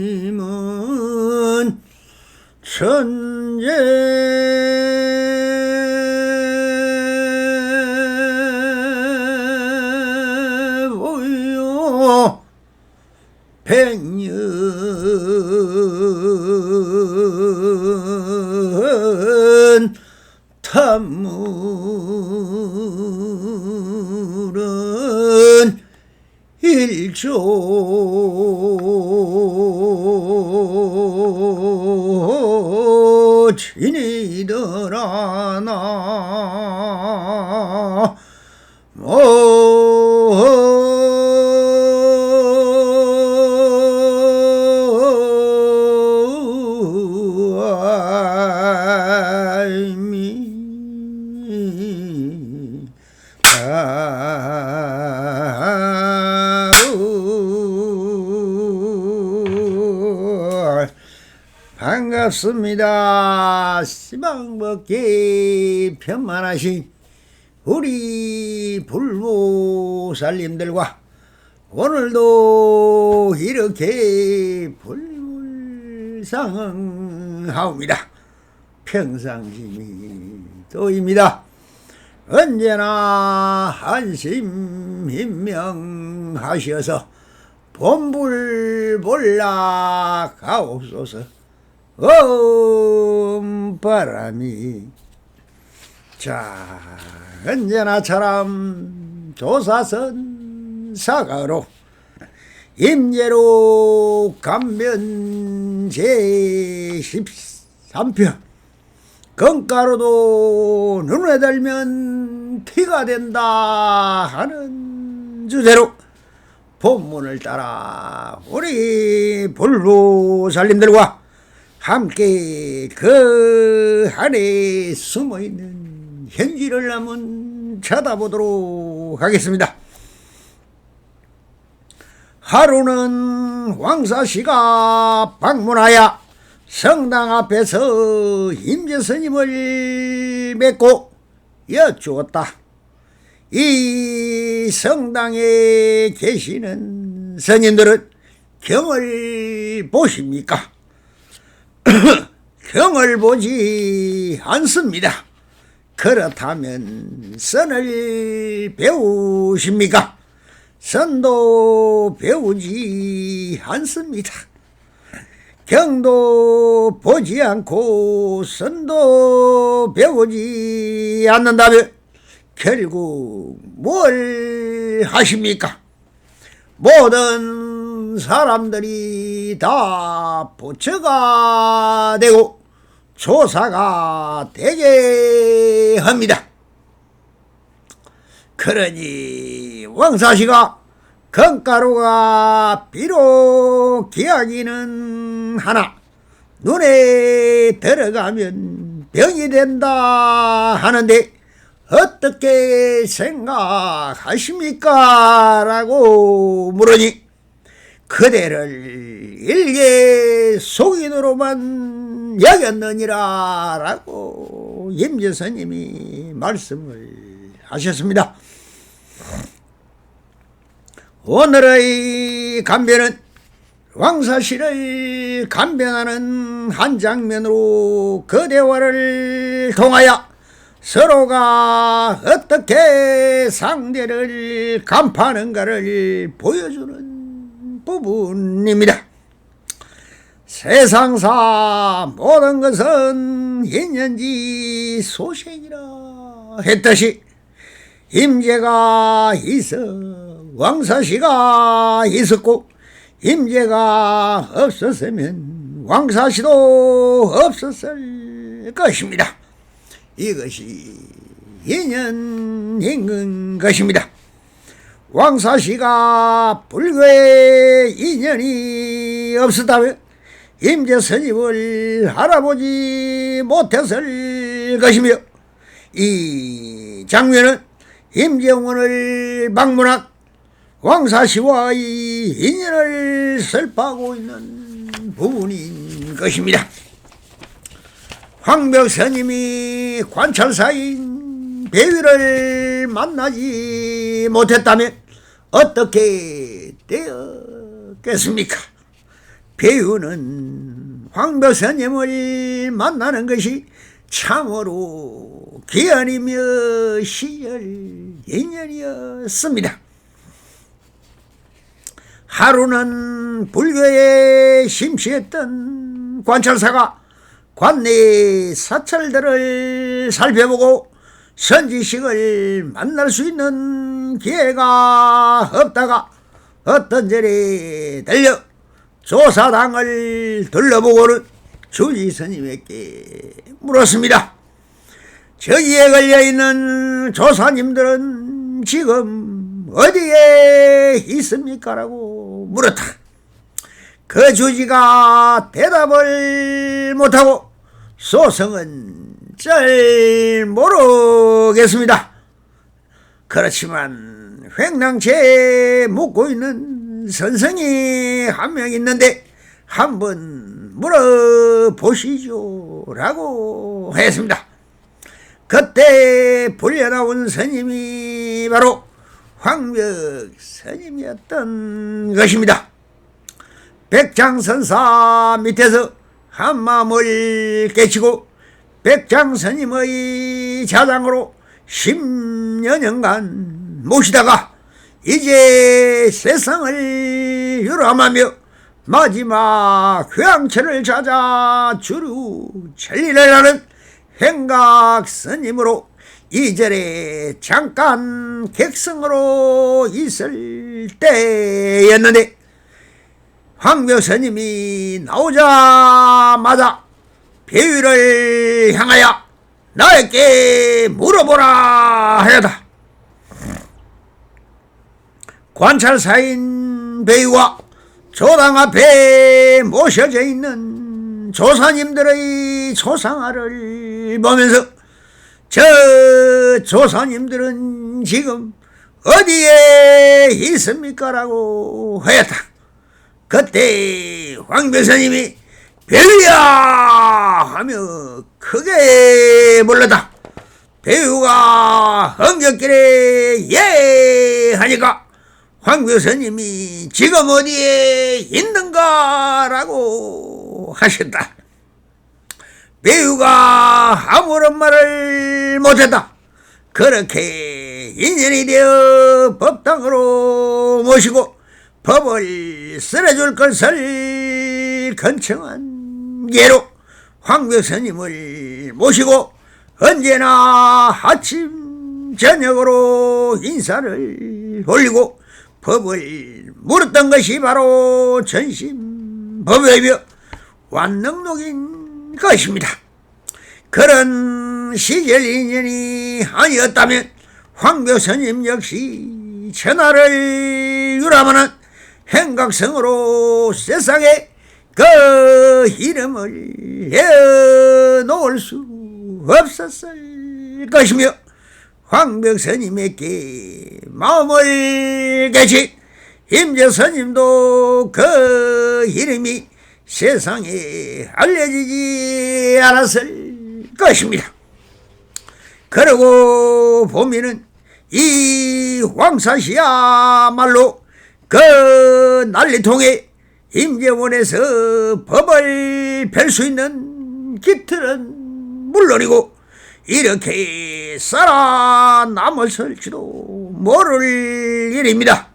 수심은 천재 보여 백년 탐물은 일조 지니더라 나 반갑습니다. 시방먹기 편만하신 우리 불보살님들과 오늘도 이렇게 불불상응하옵니다. 평상심이 도입니다. 언제나 한심인명하셔서 본불볼락하옵소서. 바람이 자 언제나처럼 조사선 사가로 임예로 감면 제13편 건가로도 눈에 들면 티가 된다 하는 주제로 본문을 따라 우리 불보살님들과 함께 그 안에 숨어있는 현지를 한번 쳐다보도록 하겠습니다. 하루는 왕사씨가 방문하여 성당 앞에서 임재스님을 뵙고 여쭈었다. 이 성당에 계시는 스님들은 경을 보십니까? 경을 보지 않습니다. 그렇다면 선을 배우십니까? 선도 배우지 않습니다. 경도 보지 않고 선도 배우지 않는다면 결국 뭘 하십니까? 모든 사람들이 다 부처가 되고 조사가 되게 합니다. 그러니 왕사씨가 건가루가 비록 귀하기는 하나 눈에 들어가면 병이 된다 하는데 어떻게 생각하십니까? 라고 물으니 그대를 일개 속인으로만 여겼느니라 라고 임재스님이 말씀을 하셨습니다. 오늘의 간변은 왕사씨를 간변하는 한 장면으로 그 대화를 통하여 서로가 어떻게 상대를 간파하는가를 보여주는 부분입니다. 세상사 모든 것은 인연지 소생이라 했듯이 임재가 있어 왕사씨가 있었고 임재가 없었으면 왕사씨도 없었을 것입니다. 이것이 인연인 것입니다. 왕사씨가 불교에 인연이 없었다면 임재스님을 알아보지 못했을 것이며 이 장면은 임재원을 방문한 왕사시와의 인연을 설파하고 있는 부분인 것입니다. 황벽스님이 관찰사인 배위를 만나지 못했다면 어떻게 되었겠습니까? 배위는 황벽스님을 만나는 것이 참으로 기연이며 시절 인연이었습니다. 하루는 불교에 심취했던 관찰사가 관내 사찰들을 살펴보고 선지식을 만날 수 있는 기회가 없다가 어떤 절에 들려 조사당을 둘러보고는 주지스님에게 물었습니다. 저기에 걸려있는 조사님들은 지금 어디에 있습니까? 라고 물었다. 그 주지가 대답을 못하고 소성은 잘 모르겠습니다. 그렇지만 횡랑채에 묵고 있는 선생이 한 명 있는데 한번 물어보시죠 라고 했습니다. 그때 불려나온 스님이 바로 황벽 스님이었던 것입니다. 백장선사 밑에서 한마음을 깨치고 백장스님의 자장으로 10여년간 모시다가 이제 세상을 유람하며 마지막 휴양처를 찾아 주류 천리를 하는 행각스님으로 이 절에 잠깐 객성으로 있을 때였는데 황벽스님이 나오자마자 배위를 향하여 나에게 물어보라 하였다. 관찰사인 배위와 조당 앞에 모셔져 있는 조사님들의 초상화를 보면서 저 조사님들은 지금 어디에 있습니까? 라고 하였다. 그때 황벽스님이 배위야 하며 크게 불렀다. 배위가 흥겹길에 예 하니까 황벽스님이 지금 어디에 있는가? 라고 하셨다. 배위가 아무런 말을 못했다. 그렇게 인연이 되어 법당으로 모시고 법을 쓸어줄 것을 건청한 예로 황벽스님을 모시고 언제나 아침 저녁으로 인사를 올리고 법을 물었던 것이 바로 전심법회며 완능록인 것입니다. 그런 시절 인연이 아니었다면 황벽스님 역시 천하를 유람하는 행각성으로 세상에 그 이름을 내어놓을 수 없었을 것이며 황벽스님에게 마음을 개친 임재스님도 그 이름이 세상에 알려지지 않았을 것입니다. 그러고 보면은 이 왕사시야말로 그 난리통에 임재원에서 법을 펼 수 있는 깃틀은 물론이고 이렇게 살아남았을지도 모를 일입니다.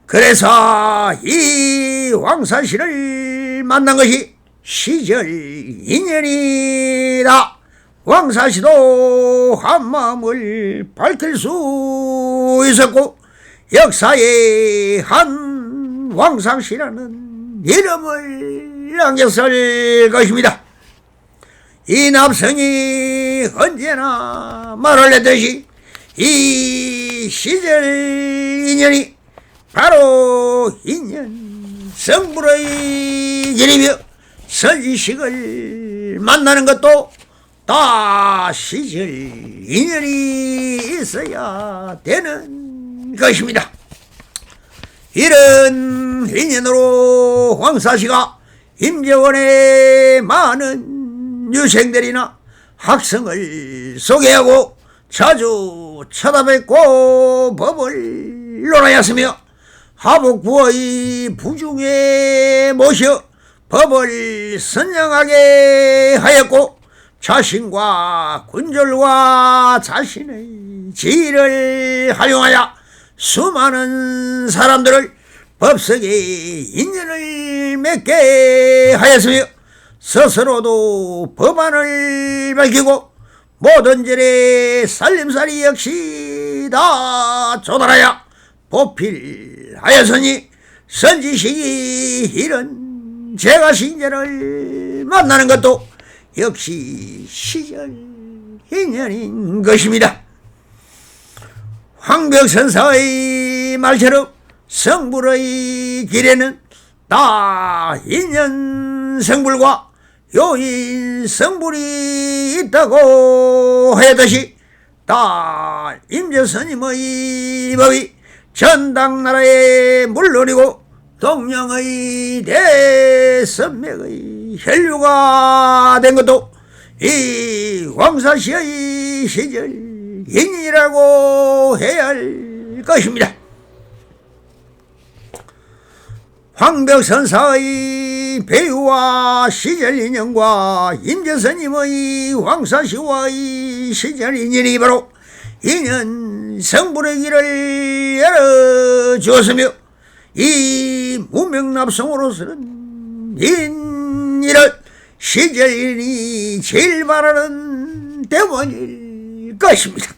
그래서 이 왕사시를 만난 것이 시절 인연이다. 왕사시도 한마음을 밝힐 수 있었고 역사에 한 왕사시라는 이름을 남겼을 것입니다. 이 납성이 언제나 말을 했듯이 이 시절 인연이 바로 인연 성불의 길이며 선지식을 만나는 것도 다 시절 인연이 있어야 되는 것입니다. 이런 인연으로 황사시가 임재원의 많은 유생들이나 학생을 소개하고 자주 쳐다뵙고 법을 논하였으며 하복부의 부중에 모셔 법을 선정하게 하였고 자신과 군졸과 자신의 지위를 활용하여 수많은 사람들을 법석에 인연을 맺게 하였으며 스스로도 법안을 밝히고 모든 절의 살림살이 역시 다 조달하여 보필하였으니 선지식이 이런 제가 신자를 만나는 것도 역시 시절 인연인 것입니다. 황벽선사의 말처럼 성불의 길에는 다 인연 성불과 요인 성불이 있다고 하였듯이 다 임재스님의 법이 전당나라에 물론이고 동양의 대선맥의 혈류가 된 것도 이 황사시의 시절 인연이라고 해야 할 것입니다. 황벽선사의 배우와 시절 인연과 임재스님의 황사시와의 시절 인연이 바로 인연 성불의 길을 열어주었으며 이 무명납성으로서는 인이런 시절인이 제일 바라는 대원일 것입니다.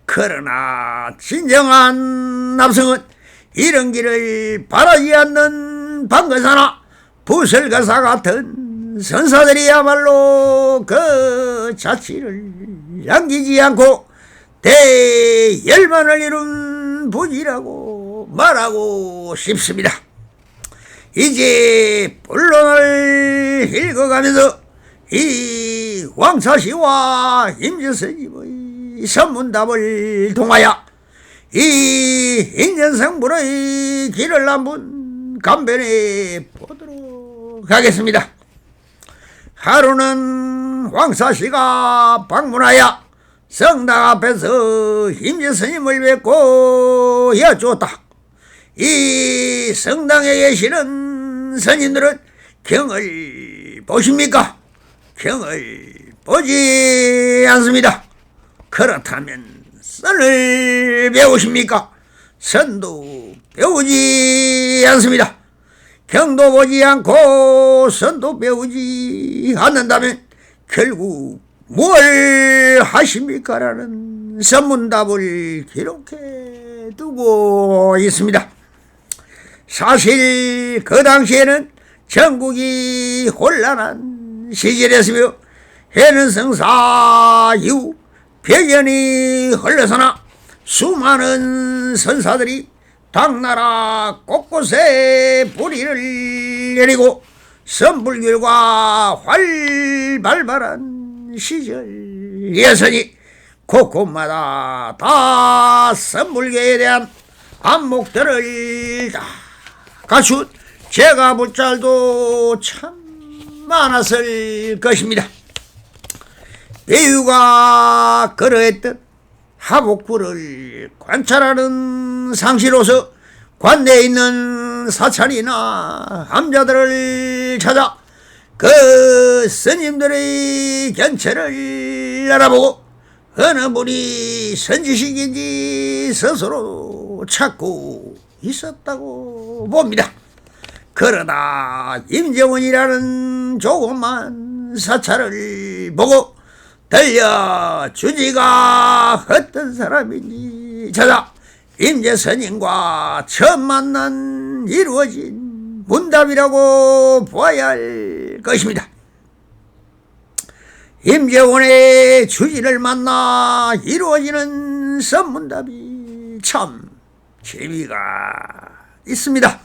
그러나 진정한 납성은 이런 길을 바라지 않는 방거사나 부설가사 같은 선사들이야말로 그 자취를 남기지 않고 대열만을 이룬 분이라고 말하고 싶습니다. 이제 본론을 읽어가면서 이 황사시와 임재스님의 선문답을 통하여 이 인연성불의 길을 한번 간변해 보도록 하겠습니다. 하루는 황사시가 방문하여 성당 앞에서 임재스님을 뵙고 여쭈었다. 이 성당에 계시는 스님들은 경을 보십니까? 경을 보지 않습니다. 그렇다면 선을 배우십니까? 선도 배우지 않습니다. 경도 보지 않고 선도 배우지 않는다면 결국 뭘 하십니까? 라는 선문답을 기록해 두고 있습니다. 사실 그 당시에는 전국이 혼란한 시절이었으며 해는 성사 이후 100년이 흘러서나 수많은 선사들이 당나라 곳곳에 불의를 내리고 선불교가 활발한 시절이었으니 곳곳마다 다 선불교에 대한 안목들을 다 갖춘 제가불잘도 참 많았을 것입니다. 배유가 그러했던 하복부를 관찰하는 상시로서 관내에 있는 사찰이나 함자들을 찾아 그 스님들의 견체를 알아보고 어느 분이 선지식인지 스스로 찾고 있었다고 봅니다. 그러다 임재원이라는 조그만 사찰을 보고 들려주지가 어떤 사람인지 찾아 임재스님과 처음 만난 이루어진 문답이라고 보아야 할 것입니다. 임재원의 주지를 만나 이루어지는 선문답이 참 재미가 있습니다.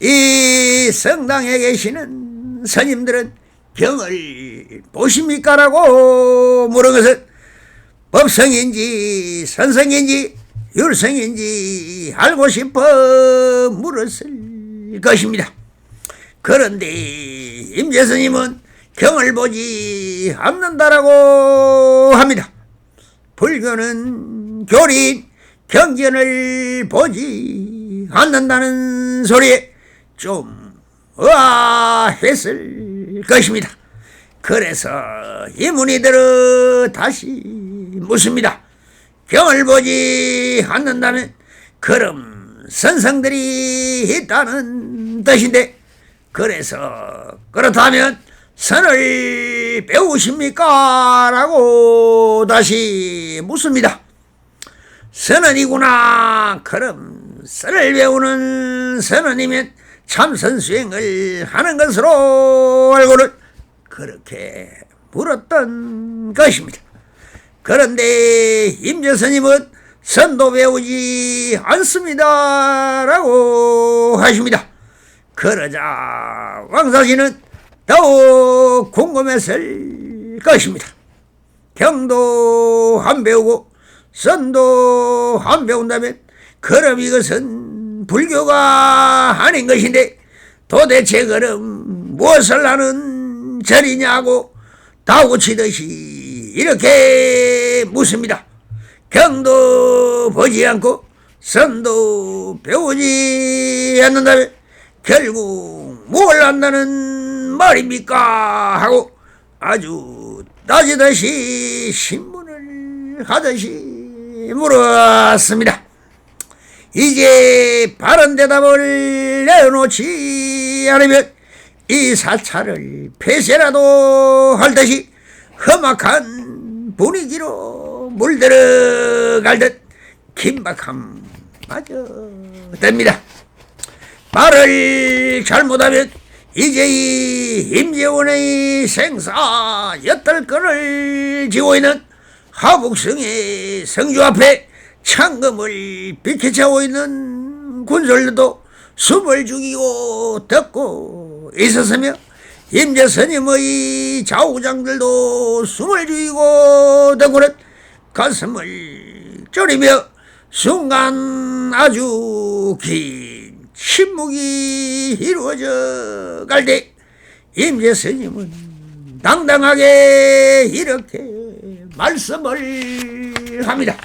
이 성당에 계시는 스님들은 경을 보십니까? 라고 물은 것은 법성인지 선성인지 율성인지 알고 싶어 물었을 것입니다. 그런데 임재스님은 경을 보지 않는다라고 합니다. 불교는 교리인 경전을 보지 않는다는 소리에 좀 의아했을 것입니다. 그래서 이문이들은 다시 묻습니다. 경을 보지 않는다면 그럼 선성들이 있다는 뜻인데, 그래서 그렇다면 선을 배우십니까? 라고 다시 묻습니다. 선언이구나. 그럼 선을 배우는 선언이면 참선수행을 하는 것으로 알고는 그렇게 물었던 것입니다. 그런데 임재스님은 선도 배우지 않습니다 라고 하십니다. 그러자 왕사씨는 더욱 궁금했을 것입니다. 경도 안 배우고 선도 안 배운다면 그럼 이것은 불교가 아닌 것인데 도대체 그럼 무엇을 하는 절이냐고 다구치듯이 이렇게 묻습니다. 경도 보지 않고 선도 배우지 않는다면 결국 뭘 한다는 말입니까? 하고 아주 따지듯이 신문을 하듯이 물었습니다. 이제 바른 대답을 내놓지 않으면 이 사찰을 폐쇄라도 할 듯이 험악한 분위기로 물들어갈 듯 긴박함마저 됩니다. 말을 잘못하면 이제 이 임재원의 생사 8건을 지고 있는 하북성의 성주 앞에 창검을 비켜차고 있는 군솔들도 숨을 죽이고 듣고 있었으며 임재스님의 좌우장들도 숨을 죽이고 듣고는 가슴을 졸이며 순간 아주 긴 침묵이 이루어져 갈 때 임재스님은 당당하게 이렇게 말씀을 합니다.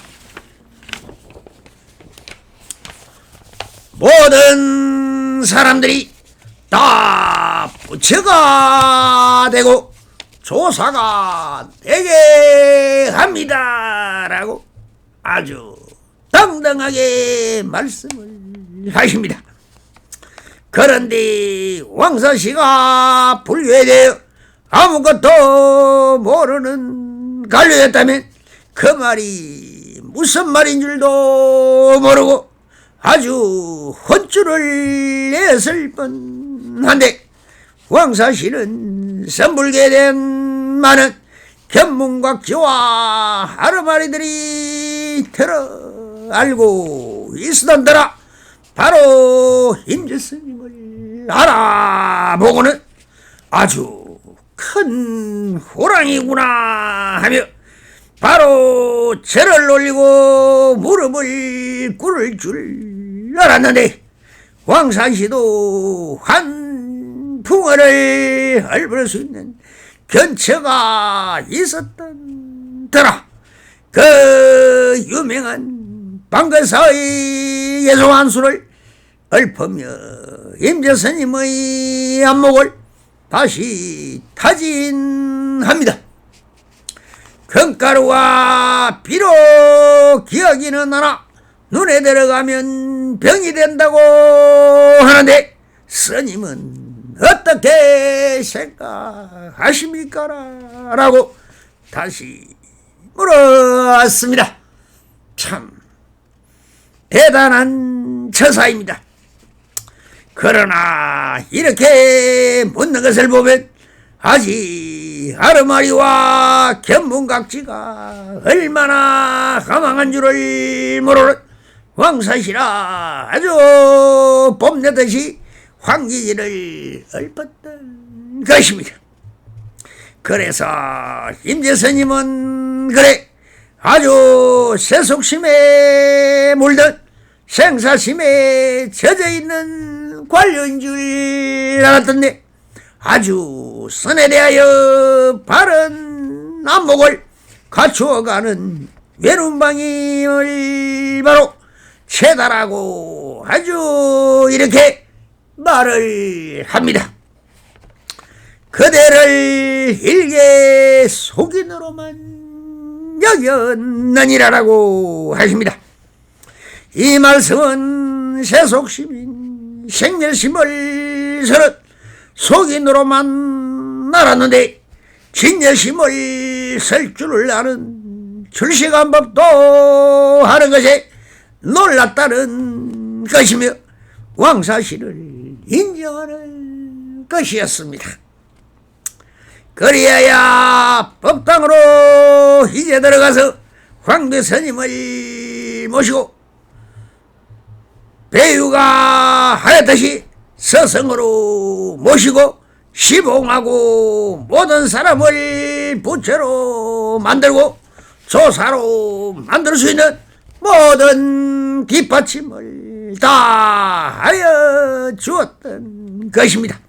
모든 사람들이 다 부처가 되고 조사가 되게 합니다 라고 아주 당당하게 말씀을 하십니다. 그런데 왕사씨가 불교에 대해 아무것도 모르는 관료였다면 그 말이 무슨 말인 줄도 모르고 아주 헛줄을 냈을 뻔한데, 왕사씨는 선불교에 대한 많은 견문각지와 하루마리들이 들어 알고 있으던더라 바로 임재스님을 알아보고는 아주 큰 호랑이구나 하며 바로 절을 올리고 무릎을 꿇을 줄 알았는데, 왕사씨도 한 풍어를 헐볼 수 있는 견처가 있었던더라. 그 유명한 방거사의 예송한수를 읊으며 임재스님의 안목을 다시 타진합니다. 금가루와 비로 기억이는 하나 눈에 들어가면 병이 된다고 하는데 스님은 어떻게 생각하십니까? 라고 다시 물었습니다. 참 대단한 처사입니다. 그러나 이렇게 묻는 것을 보면 아직 하루마리와 견문각지가 얼마나 가망한 줄을 모르는 왕사시라 아주 뽐내듯이 황기지를 읊었던 것입니다. 그래서 임재스님은 그래 아주 세속심에 물든 생사심에 젖어있는 관료인 줄 알았던데 아주 선에 대하여 바른 안목을 갖추어가는 외눈방임을 바로 체다라고 아주 이렇게 말을 합니다. 그대를 일개 속인으로만 여겼느니라라고 하십니다. 이 말씀은 세속심인 생멸심을 서는 속인으로만 알았는데 진여심을 쓸 줄을 아는 출시간 법도 하는 것에 놀랐다는 것이며 왕사실을 인정하는 것이었습니다. 그리하여 법당으로 이제 들어가서 황대 스님을 모시고 배유가 하였듯이 서성으로 모시고 시봉하고 모든 사람을 부처로 만들고 조사로 만들 수 있는 모든 뒷받침을 다 하여 주었던 것입니다.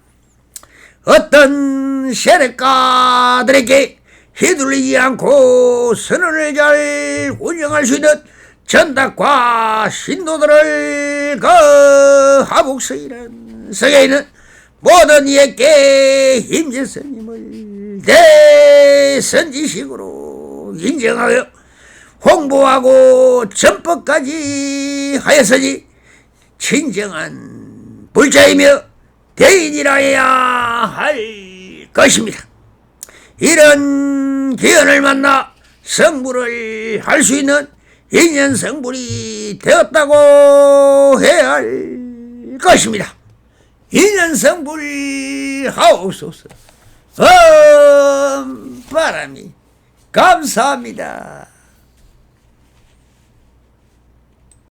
어떤 세력가들에게 휘둘리지 않고 선언을 잘 운영할 수 있는 전닥과 신도들을 그 하북성이라는 성에 있는 모든 이에게 임재스님을 대선지식으로 인정하여 홍보하고 전법까지 하였으니 진정한 불자이며 대인이라야 할 것입니다. 이런 기원을 만나 성불을 할 수 있는 인연성불이 되었다고 해야 할 것입니다. 인연성불 하옵소서. 바람이 감사합니다.